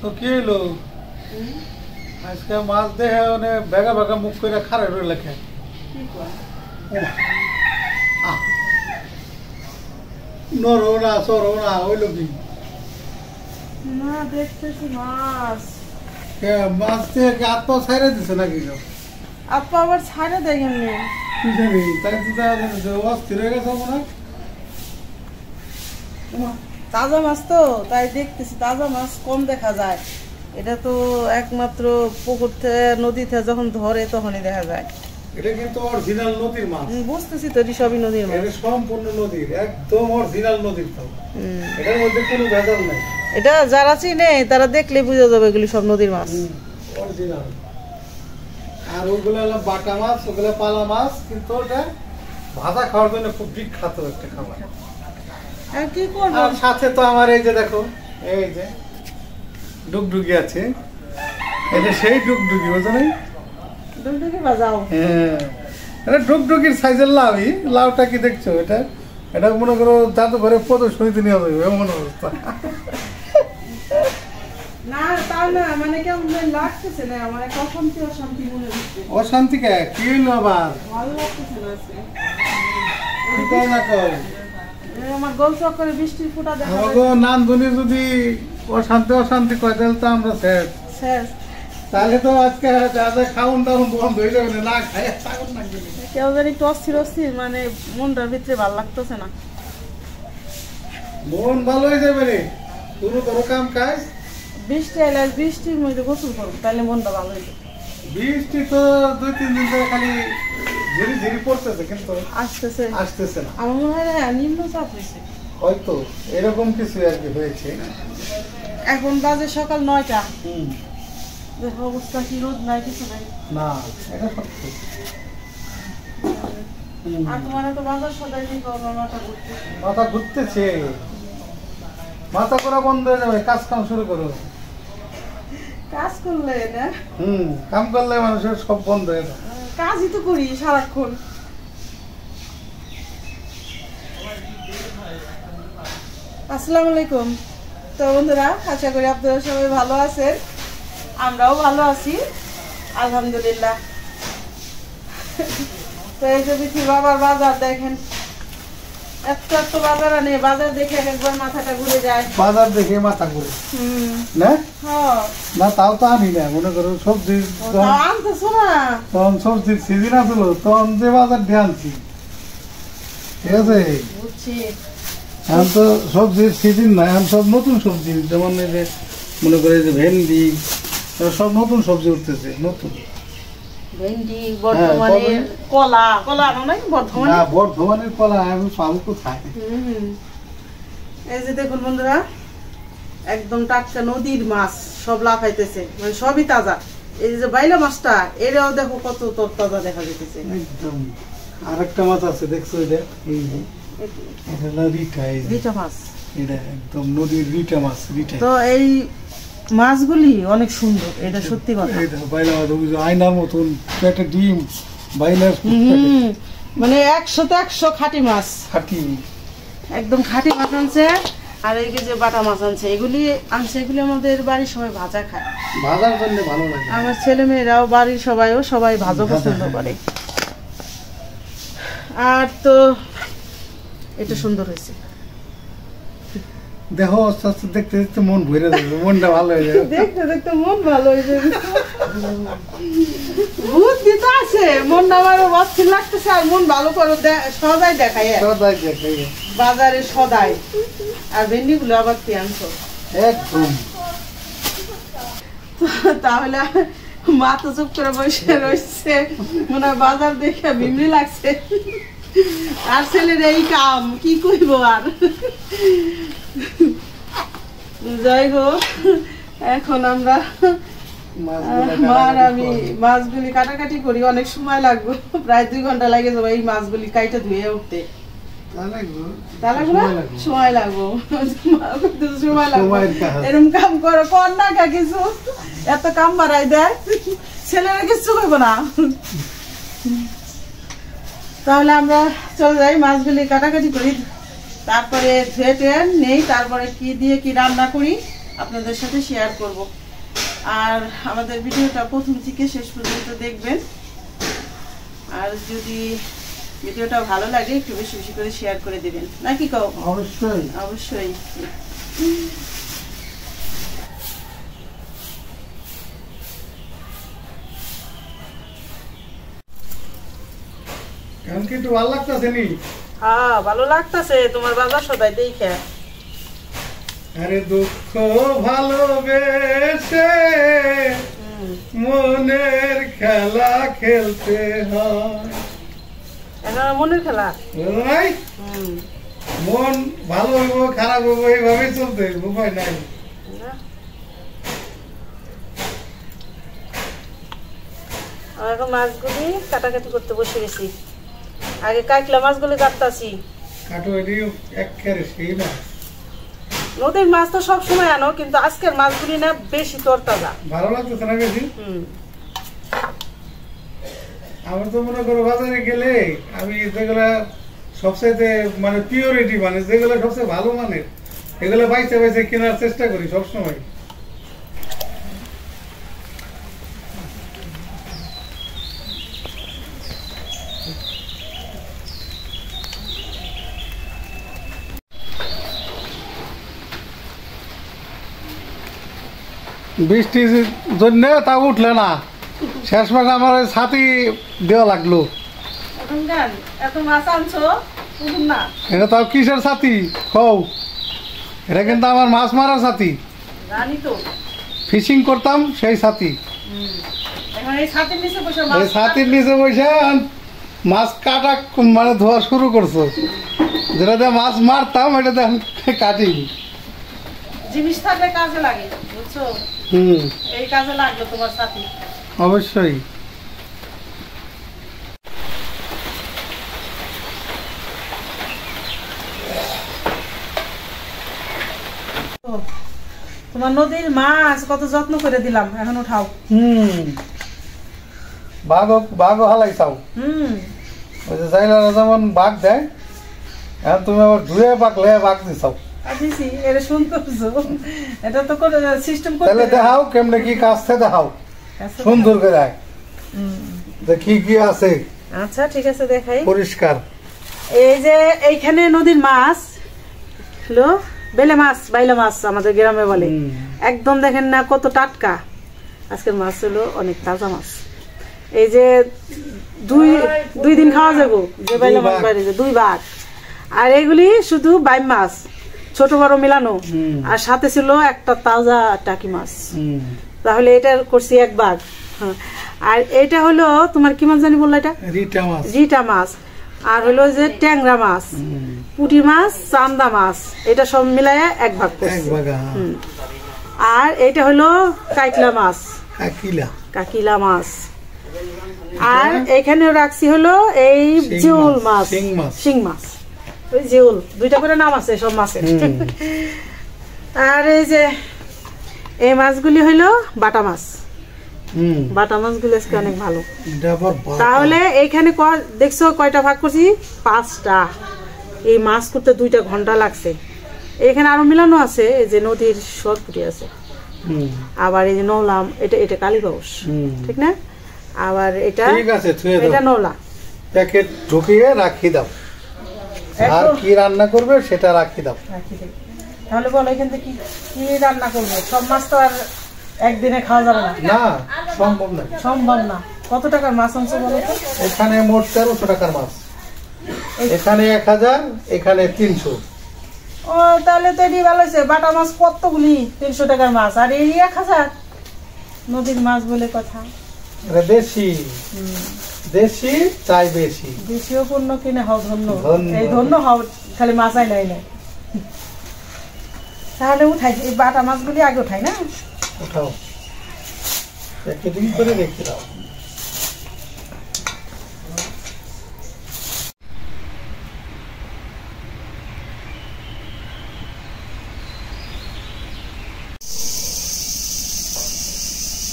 তো কি হইলো আজকে মাছ দেখে ওনে বেগা বেগা মুখ করে খারে রয়ে লেখে নরো না সরো না হইলো কি না দেখতেছি মাছ মাছ থেকে হাত পা ছাইড়ে দিছে নাকি আপা আবার ছাড়ে দেয় কেমনি কি জানি তাই তো অস্থির হয়ে গেছে মনে হয় তাজা মাছ তো তাই দেখতেছি তাজা মাছ কম দেখা যায় এটা তো একমাত্র পুকুর থেকে নদীতে যখন ধরে তখনই দেখা যায় এটা কিন্তু অরিজিনাল নদীর মাছ বুঝতেছি তো এটি সবই নদীর মাছ এটা সম্পূর্ণ নদীর একদম অরিজিনাল নদীর তো এটার মধ্যে কোনো ভেজাল নাই এটা যারা চিনে তারা দেখলে বুঝে যাবে এগুলি সব নদীর মাছ অরিজিনাল আর ওগুলো হলো বাটা মাছ ওগুলো পালা মাছ কিন্তু ওটা ভাজা খাওয়ার জন্য খুব বিখ্যাত একটা খাবার আর কি করব আর সাথে তো আমার এই যে দেখো এই যে ডুগডুগি আছে এটা সেই ডুগডুগি বুঝছো না ডুগডুগি বাজাও হ্যাঁ এটা ডুগডুগির সাইজের লাউই লাউটা কি দেখছো এটা এটা মনে করো জাদুঘরে প্রদর্শনীতে নিয়ে যাবে এমন অবস্থা না তা না মানে কেমন লাগতেছে না আমার একটা অশান্তি অশান্তি মনে হচ্ছে অশান্তি কে কি হইলো আবার ভালো লাগতেছে না আজকে কি কর না কর আমার গোল চক্করে বৃষ্টির ফোঁটা দেখা যায় আমাকে নান্দনি যদি অশান্তি অশান্তি কয় তাহলে তো আমরা শেষ শেষ তাহলে তো আজকে যা যা খাউন দাউন বন্ধ হয়ে যাবে না খাই থাকুন না কেউ যেন একটু অস্থির অস্থির মানে মনটার ভিতরে ভালো লাগতেছে না মন ভালো হয়ে যাবে রে শুরু করো কাম কাজ বৃষ্টি এলে বৃষ্টির মধ্যে গোসল করুন তাহলে মনটা ভালো হয়ে যাবে বৃষ্টি তো 2-3 দিন ধরে খালি ঝিরি ঝিরি পড়তেছে কিন্তু আসতেছে না আমার মনে হয় না নিম্নচাপ হয়েছে হয়তো এরকম কিছু আর কি হয়েছে এখন বাজে সকাল 9টা দেখো অবস্থা কি রোদ নাই কিছু নাই না এটা সত্যি আর তোমার তো বাজার সদাই নেই মাথা ঘুরতে মাথা ঘুরতেছে মাথা করা বন্ধ হয়ে যাবে কাজ কাম শুরু করো কাজ করলে না কাম করলে মানুষের সব বন্ধ হয়ে যায় কাজই তো করি সারাক্ষণ আসসালামু আলাইকুম তো বন্ধুরা আশা করি আপনারা সবাই ভালো আছেন আমরাও ভালো আছি আলহামদুলিল্লাহ তো এই যে বিথি বাবার বাজার দেখেন এত বাজার আনে বাজার দেখে একবার মাথাটা ঘুরে যায় বাজার দেখে মাথা ঘুরে না না তাও তো আনি না মনে করো সবজি আনতেছো না তখন সবজির সিজন আসলো তখন যে বাজার দিয়ে আনছি ঠিক আছে বুঝছি এখন তো সবজির সিজন নাই এখন সব নতুন সবজি যেমন এই যে মনে করে যে ভেন্ডি সব নতুন সবজি উঠতেছে নতুন ভেন্ডি বর্তমানে কলা কলা নাই বর্তমানে না বর্ধমানের কলা আমি পাবো কোথায় এই যে দেখুন বন্ধুরা একদম টাটকা নদীর মাছ সব লাফাইতেছে মানে সবই তাজা এই যে বাইলা মাছটা এরাও দেখো কত তরতাজা দেখা যাইতেছে একদম আরেকটা মাছ আছে দেখছো এটা এই যে এটা হলো রিটা মাছ এটা একদম নদীর রিটা মাছ রিটা তো এই মাছগুলি অনেক সুন্দর এটা সত্যি কথা এই দেখো বাইলা মাছ আয়নার মতন একটা ডিম বাইলার মানে 100 তে 100 খাঁটি মাছ খাঁটি একদম খাঁটি মাছ আনছে আর এই যে বাটা মাছ আনছে এগুলি আমাদের বাড়ির সবাই ভাজা খায় ভাজার জন্য ভালো লাগে আমার ছেলে মেয়েরাও বাড়ির সবাই ভাজা পছন্দ করে আর তো এটা সুন্দর হয়েছে দেখো আস্তে আস্তে দেখতে দেখতে মন ভরে যাবে মনটা ভালো হয়ে যাবে দেখতে দেখতে মন ভালো হয়ে যাবে বুদ্ধি তো আছে মন আমার অস্থির লাগতেছে আর মন ভালো করে সদাই দেখায় বাজারে সদাই আর ভেন্ডি গুলো আবার কি আনছো একদম তাহলে মা তো চুপ করে বসে রয়েছে মনে হয় বাজার দেখে বিমলি লাগছে আর ছেলের এই কাম কি কইব আর যাই হোক এখন আমরা আমি মাছগুলি কাটাকাটি করি অনেক সময় লাগবে প্রায় 2 ঘন্টা লাগে যাবে এই মাছগুলি কাইটা ধুয়ে উঠতে সময় লাগবো এরকম কাম করো কর না কিছু এত কাম বাড়াই দেয় ছেলেরা কিছু করবো না তাহলে আমরা চলে যাই মাছগুলি কাটাকাটি করি তারপরে ধুয়ে টুয়ে নেই তারপরে কি দিয়ে কি রান্না করি আপনাদের সাথে শেয়ার করব। আর আমাদের ভিডিওটা প্রথম থেকে শেষ পর্যন্ত দেখবেন। আর যদি ভিডিওটা ভালো লাগে একটু বেশি বেশি করে শেয়ার করে দিবেন, নাকি কও? অবশ্যই অবশ্যই। এখন কি একটু ভালো লাগতেছে নি? হ্যাঁ, ভালো লাগতেছে তোমার বাজার সদাই দেখে। আরে দুঃখ ভালোবেসে মনের খেলা খেলতে হয়। এখন মনের খেলা, বুঝলো নাই? মন ভালো হইব খারাপ হইব এইভাবেই চলতে হইব, উপায় নাই। এখন মাছগুলি কাটাকাটি করতে বসে গেছি। আগে কাটলা মাছগুলি কাটতাছি। কাটো এটি একেবারে সেই মাছ। নদীর মাছ তো সবসময় আনো, কিন্তু আজকের মাছগুলি না বেশি তরতাজা। ভালো লাগতেছে না বেশি? আমার তো মনে করো বাজারে গেলে আমি যেগুলা সবচাইতে মানে পিওরিটি মানে যেগুলো সবচেয়ে ভালো মানের এগুলো বাইসে বাইসে কেনার চেষ্টা করি সবসময়। বৃষ্টির জন্য তা উঠলে না, শেষ মাসে আমার ছাতি দেওয়া লাগলো। এত মাছ আনছো না, এটা তাও কিসের ছাতি কও? এটা কিন্তু আমার মাছ মারার ছাতি, জানি তো, ফিশিং করতাম সেই ছাতি। এখন এই ছাতির নিচে বসে এই ছাতির নিচে বসে মাছ কাটা মানে ধোয়া শুরু করছো। যেটাতে মাছ মারতাম এটাতে কাটি। জিনিস থাকলে কাজে লাগে, বুঝছো? এই কাজে লাগলো তোমার ছাতি। অবশ্যই। তোমার নদীর মাছ কত যত্ন করে দিলাম, এখন উঠাও। বাঘও হালাই চাও। ওই যে চাইলারা যেমন বাঘ দেয়, এখন তুমি আবার ধুয়ে পাকলে বাঘ দিছাও। দিছি, এটা শুনতেছো? এটা তো করে সিস্টেম করে। তাহলে দেখাও কেমনে কি কাজতে দেখাও সুন্দর করে, দেখি কি আছে। আচ্ছা ঠিক আছে, দেখাই পরিষ্কার। এই যে এইখানে নদীর মাছ হলো বেলে মাছ, বাইলা মাছ আমাদের গ্রামে বলে। একদম দেখেন না কত টাটকা। আজকের মাছ হলো অনেক তাজা মাছ। এই যে দুই দিন খাওয়া যাবো যে বাইলা মাছ বাইরে, 2 ভাগ। আর এগুলি শুধু বাইম মাছ, ছোট বড় মিলানো। আর সাথে ছিল একটা তাজা টাকি মাছ। তাহলে এটা করছি 1 ভাগ। আর এটা হলো তোমার কি মাছ জানি বললো? এটা রিটা মাছ। আর হলো যে ট্যাংরা মাছ, পুঁটি মাছ, চান্দা মাছ, এটা সব মিলায় 1 ভাগ করছি। আর এটা হলো কাইকলা মাছ, কাকিলা মাছ। আর এখানে রাখছি হলো এই জিউল মাছ, শিং মাছ। ওই জিউল 2টা করে নাম আছে সব মাছের। আর এই যে এই মাছগুলি হইলো বাটা মাছ। বাটা মাছগুলো আজকে অনেক ভালো। তাহলে এইখানে দেখছো কয়টা ভাগ করছি? 5টা। এই মাছ করতে 2টা ঘন্টা লাগছে। এখানে আরো মিলানো আছে, এই যে নদীর সরপুটি আছে, আবার এই যে নৌলাম, এটা কালীবাউস, ঠিক না? আবার এটা এটা নৌলা। প্যাকেট ঢুকিয়ে রাখি দাও, আর কি রান্না করবে সেটা রাখি দাও। তাহলে বলো এখান থেকে কি রান্না করবে? সব মাছ তো আর একদিনে খাওয়া যাবে না। না, সম্ভব না। সম্ভব না। কত টাকার মাছ আনছো বলো তো? এখানে মোট 1300 টাকার মাছ। এখানে 1000, এখানে 300। ও তাহলে তো এটি ভালো হয়েছে। বাটা মাছ কতগুলি? 300 টাকার মাছ। আর এই 1000 নদীর মাছ বলে কথা। দেশি দেশি চাই বেশি। দেশীয় পণ্য কিনে হও ধন্য। এই ধন্য হও, খালি মাছাই নাই নাই। তাহলে উঠাই, এই বাটা মাছগুলি আগে উঠাই না? উঠাও, প্যাকেটিং করে রেখে দাও।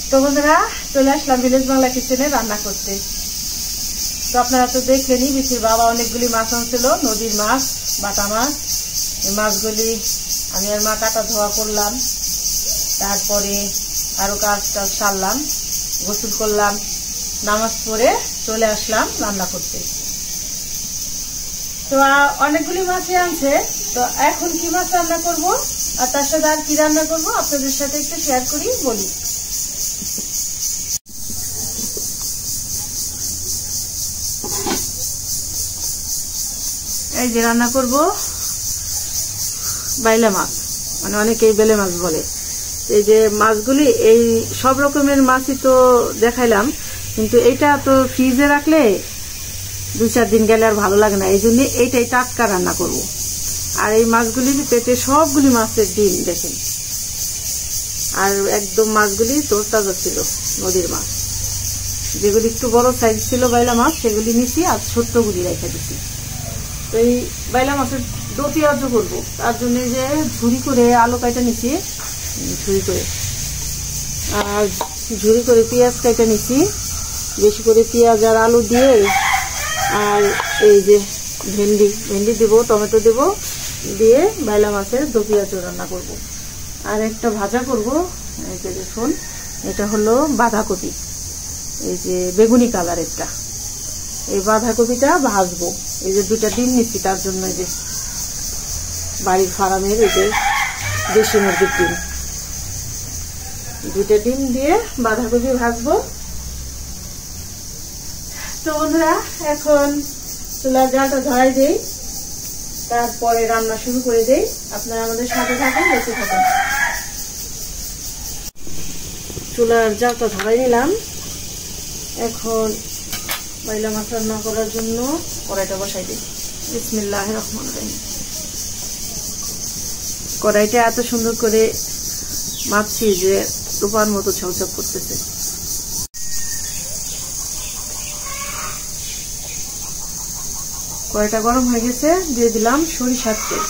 তো বন্ধুরা চলে আসলাম ভিলেজ বাংলা কিচেনে রান্না করতে। তো আপনারা তো দেখলেনই, বিচির বাবা অনেকগুলি মাছ আনছিল, নদীর মাছ, বাটা মাছ। এই মাছগুলি আমি আর মা কাটা ধোয়া করলাম। তারপরে আরো কাজ টাজ সারলাম, গোসল করলাম, নামাজ পড়ে চলে আসলাম রান্না করতে। তো অনেকগুলি মাছই আনছে, তো এখন কি মাছ রান্না করব আর তার সাথে আর কি রান্না করব আপনাদের সাথে একটু শেয়ার করি বলি। এই যে রান্না করব বাইলা মাছ, মানে অনেকেই বেলে মাছ বলে। এই যে মাছগুলি, এই সব রকমের মাছই তো দেখাইলাম, কিন্তু এইটা তো ফ্রিজে রাখলে 2-4 দিন গেলে আর ভালো লাগে না, এই জন্য এইটাই টাটকা রান্না করব। আর এই মাছগুলি পেটে সবগুলি মাছের ডিম দেখেন, আর একদম মাছগুলি তোর তাজা ছিল, নদীর মাছ। যেগুলি একটু বড় সাইজ ছিল বাইলা মাছ সেগুলি নিছি, আর ছোট্টগুলি রেখে দিচ্ছি। তো এই বাইলা মাছের দো পেঁয়াজও করবো, তার জন্য যে ঝুরি করে আলু কাটা নিছি, ঝুরি করে, আর ঝুরি করে পেঁয়াজ কাটা নিছি, বেশি করে পেঁয়াজ আর আলু দিয়ে, আর এই যে ভেন্ডি দেবো, টমেটো দেবো, দিয়ে বাইলা মাছের দো পেঁয়াজ রান্না করব। আর একটা ভাজা করব, এই যে দেখুন এটা হলো বাঁধাকপি, এই যে বেগুনি কালার একটা, এই বাঁধাকপিটা ভাজবো। এই যে 2টা ডিম নিচ্ছি, তার জন্য এই যে বাড়ির ফার্মের এই যে দেশি মুরগির ডিম, 2টা ডিম দিয়ে বাঁধাকপি ভাজবো। তো বন্ধুরা এখন চুলার জালটা ধরাই দেই, তারপরে রান্না শুরু করে দেই। আপনারা আমাদের সাথে থাকুন, দেখতে থাকুন। চুলার জালটা ধরাই নিলাম, এখন বাইলা মাছ রান্না করার জন্য কড়াইটা বসাই দিই। বিসমিল্লাহির রহমানির রহিম। কড়াইটা এত সুন্দর করে মাপছি যে রূপার মতো ঝকঝক করতেছে। কড়াইটা গরম হয়ে গেছে, দিয়ে দিলাম সরিষার তেল।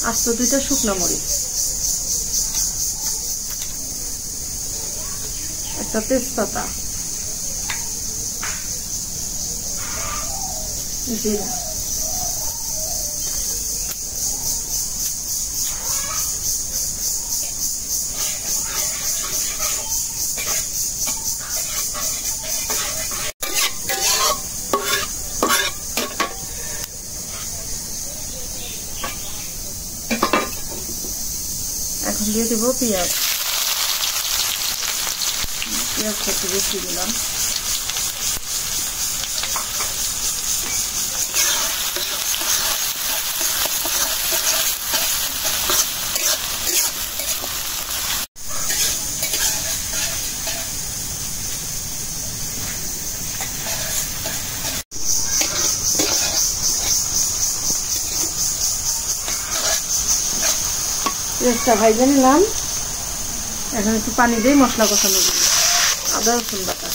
আস্ত 2টা শুকনো মরিচ, একটা তেজপাতা, জিরা, এখন দিয়ে দেবো পেঁয়াজ। পেঁয়াজটা একটু বেশি দিলাম। পেঁয়াজটা ভাইজে নিলাম, এখন একটু পানি দিয়ে মশলা কষানো দিই। আদা রসুন বাটা,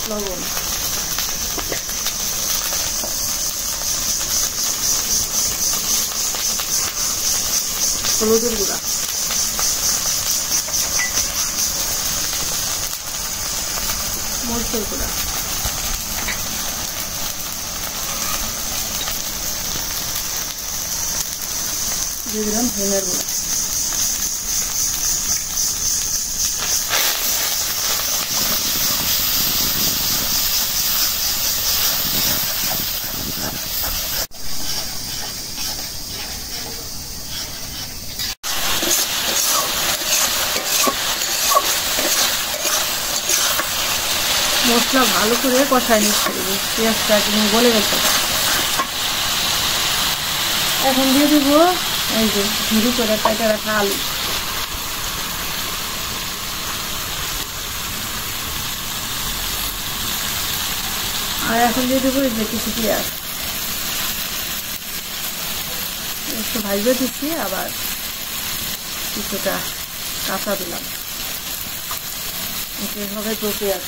লবণ, হলুদের গুঁড়া, মরিচের গুঁড়া, দিয়ে দিলাম ধনিয়ার গুঁড়া। মশলা ভালো করে কষাই নিচ্ছি, পেঁয়াজটা একদম গলে গেছে। এখন দিয়ে দিব এই যে ঝুরি করে কেটে রাখা আলু, আর এখন দিয়ে দেবো এই যে কিছু পেঁয়াজ, একটু ভাজতে দিচ্ছি, আবার কিছুটা কাঁচা দিলাম, এভাবে তো পেঁয়াজ।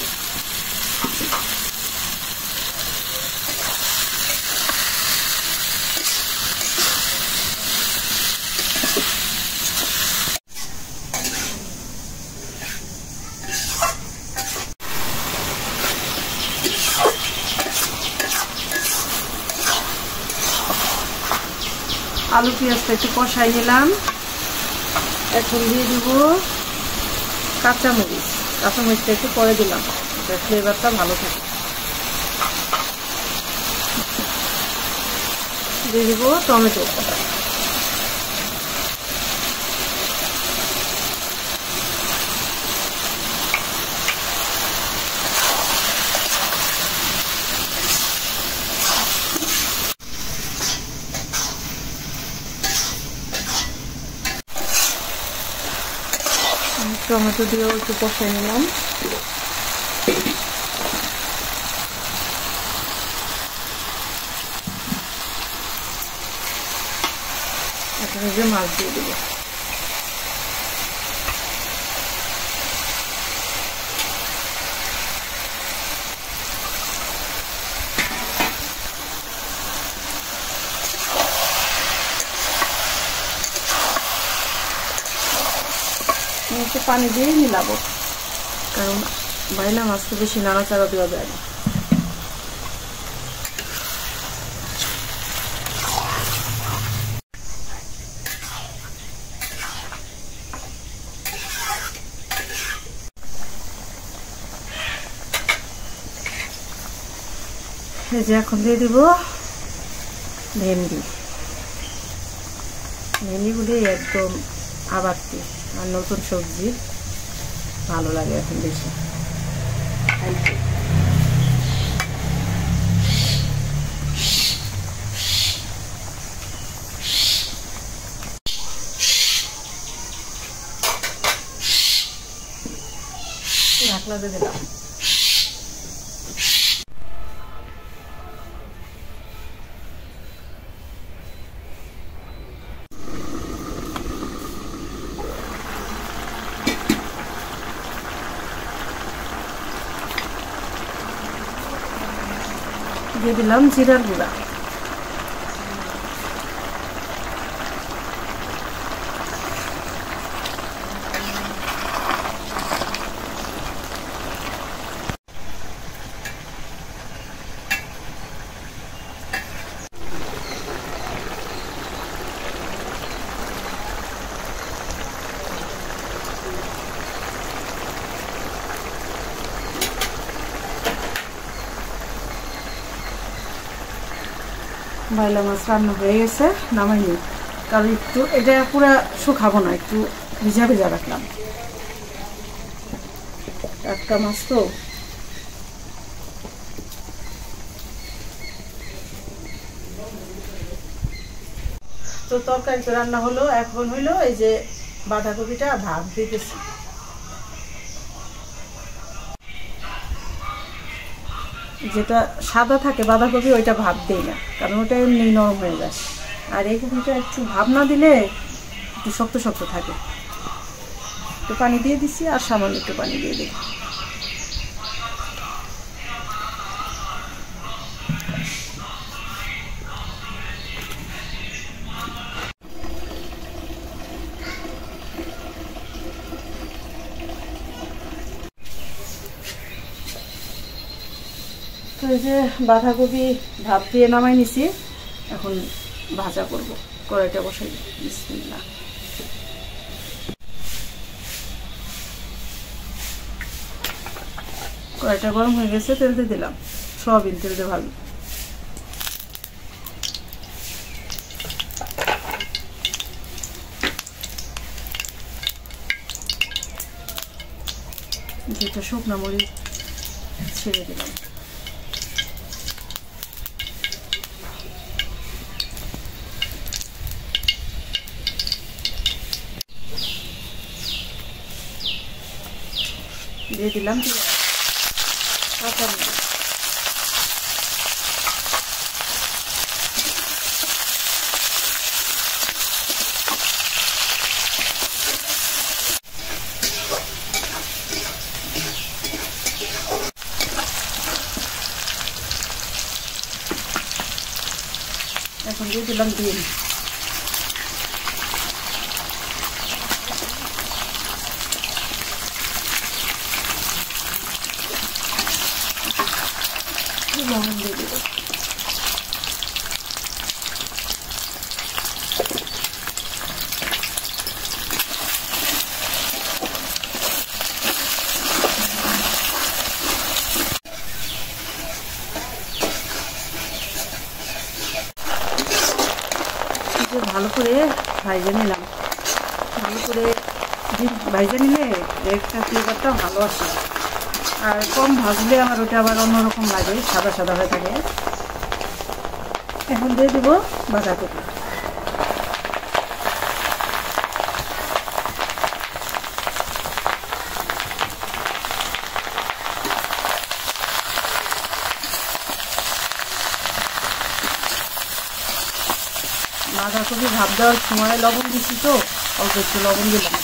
আলু পেঁয়াজটা একটু কষাই নিলাম। এখন দিয়ে দিব কাঁচামরিচ। কাঁচামরিচটা একটু পরে দিলাম, ফ্লেভারটা ভালো থাকে। দিয়ে দিব টমেটো। টমেটো দিয়েও একটু কষাই নিলাম। এখন এই যে মাছ দিয়ে দেবো। একটু পানি দিয়ে মিলাবো, কারণ বাইলা মাছ তো বেশি নাড়াচাড়া দেওয়া যায় না। এই যে এখন দিয়ে দিব ভেন্ডি। ভেন্ডিগুলি একদম আবারটি আর নতুন সবজি, ভালো লাগে এখন বেশি। ঢাকনা দিয়ে দিলাম। দিয়ে দিলাম জিরার গুঁড়া। বাইলা মাছ রান্না হয়ে গেছে, নামাইনি, কারণ একটু এটা পুরো শুকাবো না, একটু ভিজা ভিজা রাখলাম। টাটকা মাছ তো তরকারি তো রান্না হলো। এখন হইলো এই যে বাঁধাকপিটা ভাপ দিতেছি। যেটা সাদা থাকে বাঁধাকপি ওইটা ভাপ দেই না, কারণ ওটা এমনি নরম হয়ে যায়। আর এই কপিটা একটু ভাপ না দিলে একটু শক্ত শক্ত থাকে। একটু পানি দিয়ে দিচ্ছি, আর সামান্য একটু পানি দিয়ে দিই। তো এই যে বাঁধাকপি ভাপ দিয়ে নামাই নিছি, এখন ভাজা করব। কড়াইটা বসাই দিই। বিসমিল্লাহ। কড়াইটা গরম হয়ে গেছে, তেল দিয়ে দিলাম। সয়াবিন তেল দিয়ে ভাজবো। যেটা শুকনো মরিচ ছেড়ে দিলাম। দিয়ে দিলাম কাঁচামরিচ। এখন দিয়ে দিলাম ডিম। লবণ দিয়ে দেব। ভাইজে নিলাম। ভালো করে ভাইজে নিলে একটা ফ্লেভারটা ভালো আসে, আর কম ভাজলে আমার ওটা আবার অন্যরকম লাগে, সাদা সাদা হয়ে থাকে। এখন দিয়ে দেবো বাঁধাকপি। বাঁধাকপি ভাপ দেওয়ার সময় লবণ দিচ্ছি, তো অল্প একটু লবণ দিলাম।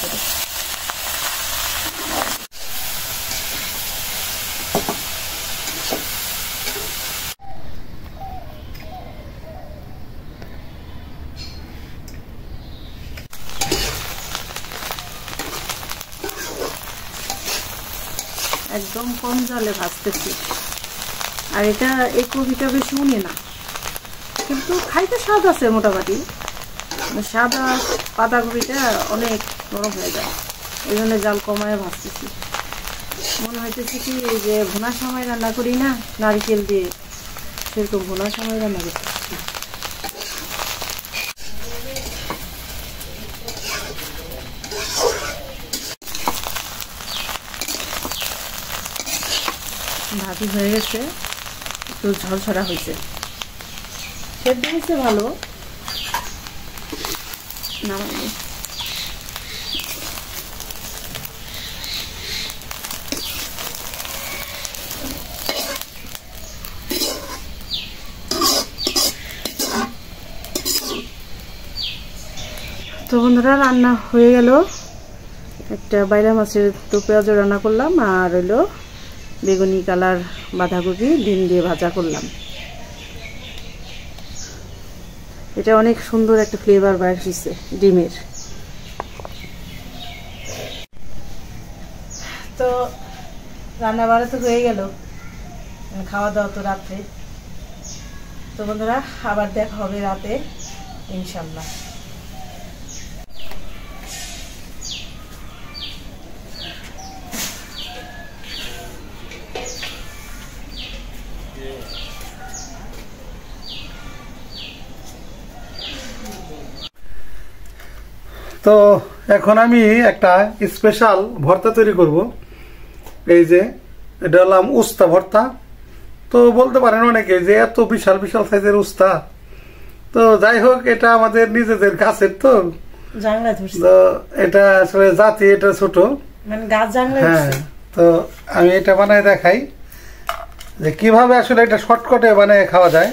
একদম কম জালে ভাজতেছি। আর এই কপিটা বেশি উনি না, কিন্তু খাইতে স্বাদ আছে মোটামুটি। সাদা পাতাকপিটা অনেক নরম হয়ে যায়, এই জন্য জাল কমায় ভাজতেছি। মনে হইতেছে কি যে ভুনার সময় রান্না করি না নারকেল দিয়ে, সেরকম ভুনার সময় রান্না করতেছি। ভাজি হয়ে গেছে, একটু ঝরঝরা হয়েছে, সেদ্ধ হয়েছে ভালো। নামাইনি। তো বন্ধুরা রান্না হয়ে গেল। একটা বাইলা মাছের তো পেঁয়াজ রান্না করলাম, আর হইলো বেগুনি কালার বাঁধাকপি ডিম দিয়ে ভাজা করলাম। এটা অনেক সুন্দর একটা ফ্লেভার বাইর হয়েছে ডিমের। তো রান্না বাড়া তো হয়ে গেল, খাওয়া দাওয়া তো রাত্রে। তো বন্ধুরা আবার দেখা হবে রাতে ইনশাল্লাহ। তো এখন আমি একটা স্পেশাল ভর্তা তৈরি করব। এই যে এটা হলাম উস্তা ভর্তা। তো বলতে পারেন অনেকে যে এত বিশাল বিশাল সাইজের উস্তা, তো যাই হোক এটা আমাদের নিজেদের গাছের, তো এটা আসলে জাতি এটা ছোট, হ্যাঁ। তো আমি এটা বানায় দেখাই যে কিভাবে আসলে এটা শর্টকাটে বানায় খাওয়া যায়।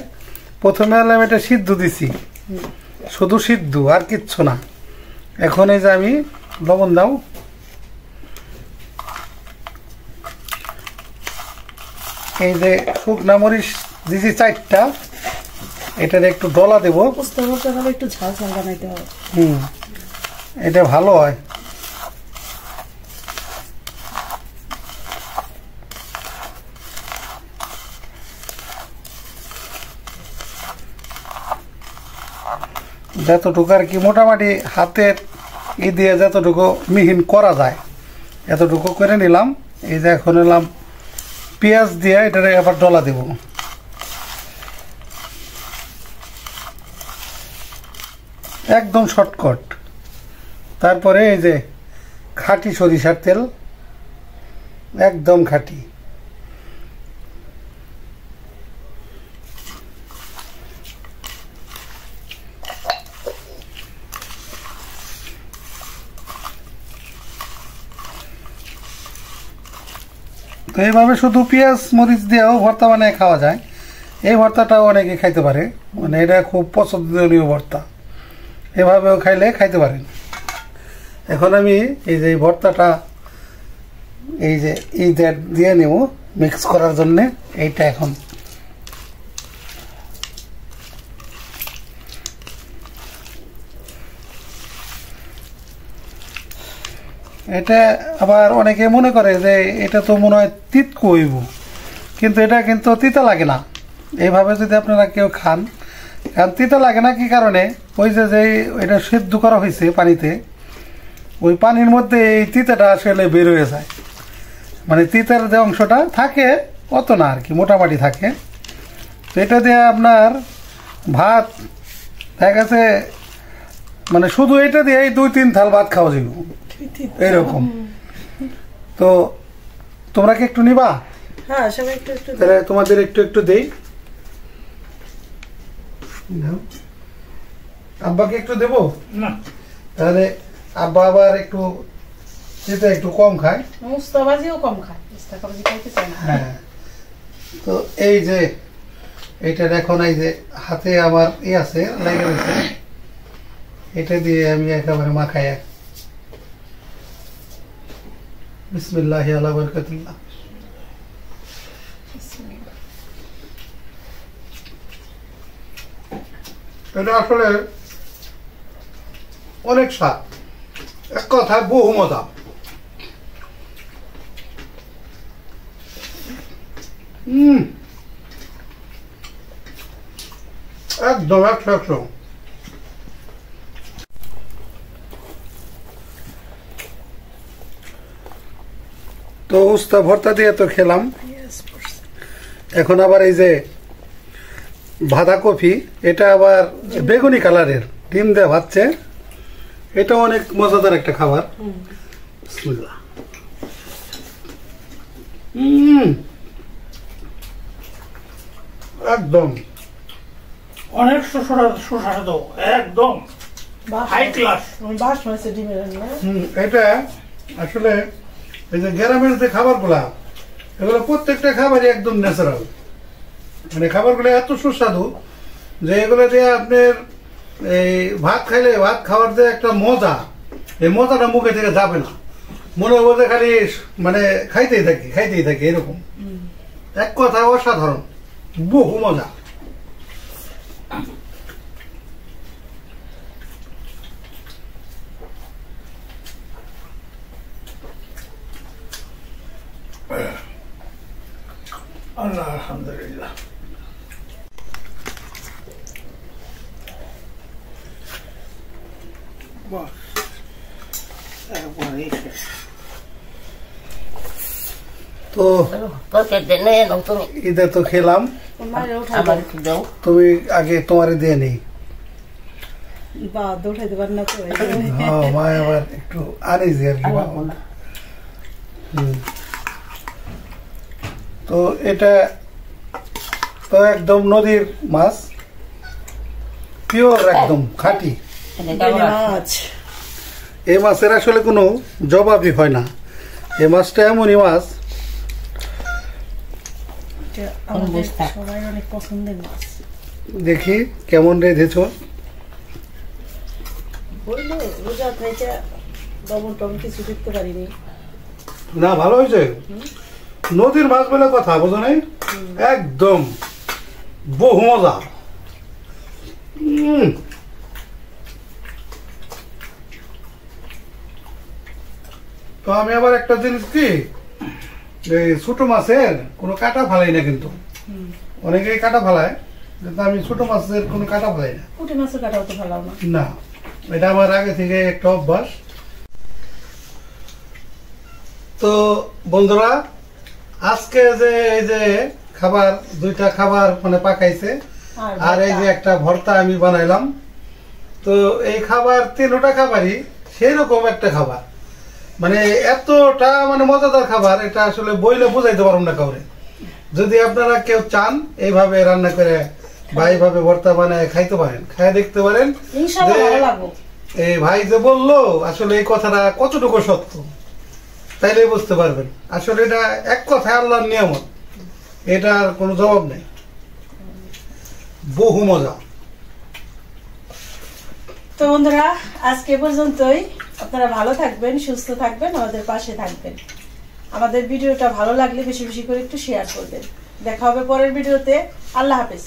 প্রথমে হলাম এটা সিদ্ধ দিছি, শুধু সিদ্ধ আর কিচ্ছু না। এখন এই যে আমি লবণ দাও, এই যে শুকনা মরিচ দিছি 4টা, এটার একটু ডলা দেবো, একটু ঝাল ঝাল বানাইতে হবে। এটা ভালো হয়। যতটুকু আর কি মোটামুটি হাতের দিয়ে যতটুকু মিহিন করা যায় এতটুকু করে নিলাম। এই যে এখন নিলাম পেঁয়াজ দিয়ে এটারে আবার ডলা দেব। একদম শর্টকাট। তারপরে এই যে খাঁটি সরিষার তেল, একদম খাঁটি। তো এইভাবে শুধু পেঁয়াজ মরিচ দিয়েও ভর্তা বানিয়ে খাওয়া যায়। এই ভর্তাটাও অনেকে খাইতে পারে, মানে এটা খুব পছন্দনীয় ভর্তা, এভাবেও খাইতে পারেন। এখন আমি এই যে ভর্তাটা এই যে দিয়ে নেব মিক্স করার জন্যে। এইটা এখন এটা আবার অনেকে মনে করে যে এটা তো মনে হয় তিত কইব, কিন্তু এটা কিন্তু তিতা লাগে না। এইভাবে যদি আপনারা কেউ খান, কারণ তিতা লাগে না কি কারণে, ওই যে এটা সিদ্ধ করা হয়েছে পানিতে, ওই পানির মধ্যে এই তিতাটা আসলে বের হয়ে যায়। মানে তিতার যে অংশটা থাকে অত না আর কি, মোটামুটি থাকে। তো এটা দিয়ে আপনার ভাত দেখা গেছে মানে শুধু এটা দিয়ে 2-3 থাল ভাত খাওয়া যাবে এরকম। তো তোমরা কি একটু নিবা? হ্যাঁ সবাই একটু একটু তাহলে তোমাদের একটু একটু দেই। আব্বাকে একটু দেবো না তাহলে আব্বা আবার একটু সেটা একটু কম খায়। মুস্তাবাজিও কম খায়, মুস্তাবাজি খাইতে চায় না। হ্যাঁ তো এই যে এটা এখন এই যে হাতে আমার আছে লেগে রয়েছে, এটা দিয়ে আমি একেবারে মাখাই। বিসমিল্লাহি আলা বারাকাতুল্লাহ। এটা আসলে অনেক স্বাদ, এক কথায় বহু মজা। একদম 100। তো উস্তা ভর্তা দিয়ে তো খেলাম, এখন আবার এই যে বাঁধাকপি, এটা আবার বেগুনি কালারের ডিম দিয়ে ভাজছে, এটা অনেক মজাদার একটা খাবার। বিসমিল্লাহ। একদম অনেক সুস্বাদু, একদম হাই ক্লাস। বাস হয়েছে ডিমের রান্না। এটা আসলে এই যে গ্রামের যে খাবারগুলা, এগুলো প্রত্যেকটা খাবারই একদম ন্যাচারাল। মানে খাবারগুলো এত সুস্বাদু যে এগুলো দিয়ে আপনার এই ভাত খাইলে, ভাত খাওয়ার যে একটা মজা, এই মজাটা মুখে থেকে যাবে না, মনে হবে যে খালি মানে খাইতেই থাকি এরকম। এক কথা অসাধারণ, বহু মজা। আল্লাহ আলহামদুলিল্লাহ। বাহ, একবারেই শেষ। তো ঈদে তো খেলাম, তুমি আগে তোমারে দিয়ে নেই। হ্যাঁ মা আবার একটু আনিজি আর কি। তো এটা তো একদম নদীর মাছ, পিওর একদম খাঁটি। এই মাছের আসলে কোনো জবাবই হয় না। এই মাছটা এমনই মাছ, সবাই অনেক পছন্দের মাছ। দেখি কেমন রেঁধেছ। রোজা থেকে লবণ টবণ কিছু দেখতে পারিনি। না ভালো হয়েছে, নদীর মাছ বলে কথা, বোঝো নাই? একদম বহু মজা। তো আমি আবার একটা জিনিস কি, এই ছোট মাছের কোনো কাটা ফালাই না, কিন্তু অনেকেই কাটা ফালায়, কিন্তু আমি ছোট মাছের কোনো কাটা ফালাই না। পুঁটি মাছের কাটাও তো ভালো না। না, এটা আমার আগে থেকে একটা অভ্যাস। তো বন্ধুরা, আজকে যে এই যে খাবার, দুইটা খাবার মানে পাকাইছে, আর এই যে একটা ভর্তা আমি বানাইলাম। তো এই খাবার, তিনটা খাবারই সেই রকম একটা খাবার, মানে এতটা মানে মজাদার খাবার, এটা আসলে বইলে বোঝাইতে পারবো না কাউরে। যদি আপনারা কেউ চান এইভাবে রান্না করে বা এইভাবে ভর্তা বানায় খাইতে পারেন, খাই দেখতে পারেন। এই ভাই যে বললো আসলে এই কথাটা কতটুকু সত্য, তাইলে বুঝতে পারবেন। আসলে এটা এক কথায় আল্লাহর নিয়ামত, এটার কোনো জবাব নেই, বহু মজা। তো বন্ধুরা, আজকে পর্যন্তই। আপনারা ভালো থাকবেন, সুস্থ থাকবেন, আমাদের পাশে থাকবেন। আমাদের ভিডিওটা ভালো লাগলে বেশি বেশি করে একটু শেয়ার করবেন। দেখা হবে পরের ভিডিওতে। আল্লাহ হাফেজ।